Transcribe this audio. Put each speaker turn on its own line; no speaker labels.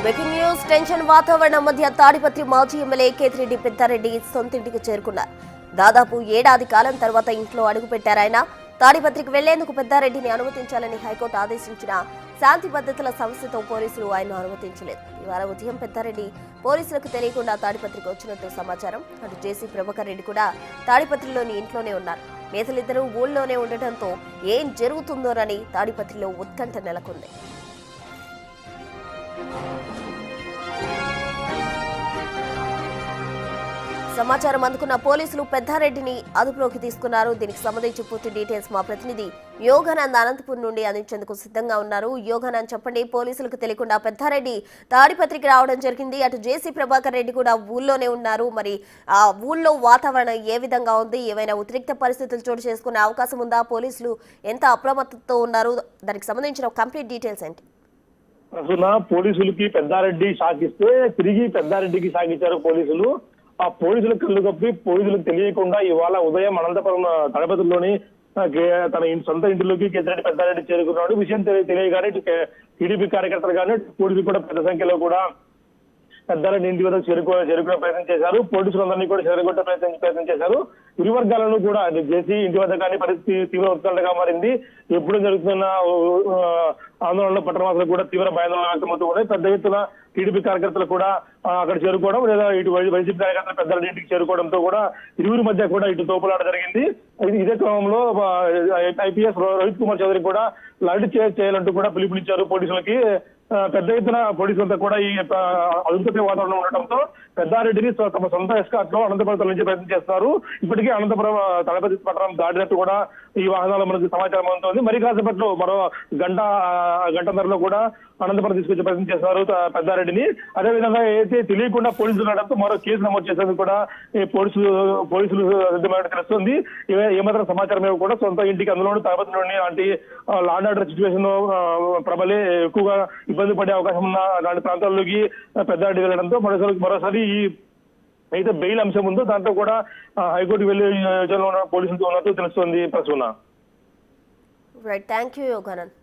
Breaking news tension వాతావరణం మధ్య తాడిపత్రి మాజీ ఎమ్మెల్యే కేతిరెడ్డి పెద్దారెడ్డి సొంతింటికి చేరుకున్నారు. దాదాపు ఏడాది కాలం తర్వాత ఇంట్లో అడుగుపెట్టారాయన. తాడిపత్రికి వెళ్లేందుకు పెద్దారెడ్డిని అనుమతించాలని హైకోర్టు ఆదేశించిన శాంతి భద్రతల సమస్యతో పోలీసులు ఆయన్ను అనుమతించలేదు. ఇవాళ ఉదయం పెద్దారెడ్డి పోలీసులకు తెలియకుండా తాడిపత్రికి వచ్చినట్టు సమాచారం. అటు జేసీ ప్రభాకర్ రెడ్డి కూడా తాడిపత్రిలోని ఇంట్లోనే ఉన్నారు. నేతలిద్దరూ ఊళ్ళోనే ఉండటంతో ఏం జరుగుతుందోనని తాడిపత్రిలో ఉత్కంఠ నెలకొంది. సమాచారం అందుకున్న పోలీసులు పెద్దారెడ్డిని అదుపులోకి తీసుకున్నారు. దీనికి సంబంధించి పూర్తి డీటెయిల్స్ మా ప్రతినిధి యోగానంద్ అనంతపురం నుండి అందించేందుకు సిద్ధంగా ఉన్నారు. యోగానంద్, చెప్పండి, పోలీసులకు తెలియకుండా పెద్దారెడ్డి తాడిపత్రికి రావడం జరిగింది. అటు జేసీ ప్రభాకర్ రెడ్డి కూడా ఊళ్ళోనే ఉన్నారు. మరి ఆ ఊళ్ళో వాతావరణం ఏ విధంగా ఉంది? ఏమైనా ఉద్రిక్త పరిస్థితులు చోటు చేసుకునే అవకాశం ఉందా? పోలీసులు ఎంత అప్రమత్తతో ఉన్నారు? దానికి సంబంధించిన కంప్లీట్ డీటెయిల్స్ ఏంటి?
పోలీసులకి పెద్దారెడ్డి షాక్ ఇస్తే తిరిగి పెద్దారెడ్డికి షాక్ ఇచ్చారు పోలీసులు. ఆ పోలీసులకు కళ్ళు కప్పి పోలీసులకు తెలియకుండా ఇవాళ ఉదయం అనంతపురం తాడిపత్రిలోని తన సొంత ఇంటిలోకి కేతిరెడ్డి పెద్దారెడ్డి చేరుకున్నాడు. విషయం తెలియగానే టీడీపీ కార్యకర్తలు కానీ పోలీసులు కూడా పెద్ద సంఖ్యలో కూడా పెద్దారెడ్డి ఇంటి వద్ద చేరుకునే ప్రయత్నం చేశారు. పోలీసులందరినీ కూడా చేరుకొట్టే ప్రయత్నం చేశారు. ఇరు వర్గాలను కూడా జేసీ ఇంటి వద్ద కానీ పరిస్థితి తీవ్ర ఉత్కంఠగా మారింది. ఎప్పుడు జరుగుతున్న ఆందోళనలో పట్టణవాసులు కూడా తీవ్ర భయాందోళన వ్యక్తమవుతూ ఉన్నాయి. పెద్ద ఎత్తున టీడీపీ కార్యకర్తలు కూడా అక్కడ చేరుకోవడం, లేదా ఇటు వైసీపీ కార్యకర్తలు పెద్దారెడ్డి ఇంటికి చేరుకోవడంతో కూడా ఇరువురి మధ్య కూడా ఇటు తోపులాట జరిగింది. ఇదే క్రమంలో ఐపీఎస్ రోహిత్ కుమార్ చౌదరి కూడా లాఠీ చేయాలంటూ కూడా పిలుపునిచ్చారు పోలీసులకి. పెద్ద ఎత్తున పోలీసులంతా కూడా ఈ అదుపుతో వాతావరణం ఉండటంతో పెద్దారెడ్డిని తమ సొంత ఎస్కాట్ లో అనంతపురం నుంచి ప్రయత్నం చేస్తున్నారు. ఇప్పటికే అనంతపురం తాడిపత్రి పట్టణం దాటినట్టు కూడా ఈ వాహనాలు మనకు సమాచారం అందుతోంది. మరి కాసేపట్లో మరో గంటన్నరలో కూడా అనంతపురం తీసుకొచ్చే ప్రయత్నం చేస్తున్నారు పెద్దారెడ్డిని. అదేవిధంగా అయితే తెలియకుండా పోలీసులు రావడంతో మరో కేసు నమోదు చేసేందుకు కూడా పోలీసులు సిద్ధమైనట్టు తెలుస్తుంది. ఏమాత్రం సమాచారం కూడా సొంత ఇంటికి అందులోని తాడిపత్రిలోని లాంటి లా అండ్ ఆర్డర్ సిచ్యువేషన్ ప్రబలే ఎక్కువగా ఇబ్బంది పడే అవకాశం ఉన్న అలాంటి ప్రాంతాల్లోకి పెద్దారెడ్డి వెళ్ళడంతో మరోసారి ఈ అయితే బెయిల్ అంశం ఉందో దాంట్లో కూడా హైకోర్టు వెళ్లే యోచనలో పోలీసులతో ఉన్నట్టు తెలుస్తోంది. Prasuna.
Right, thank you Yoganand.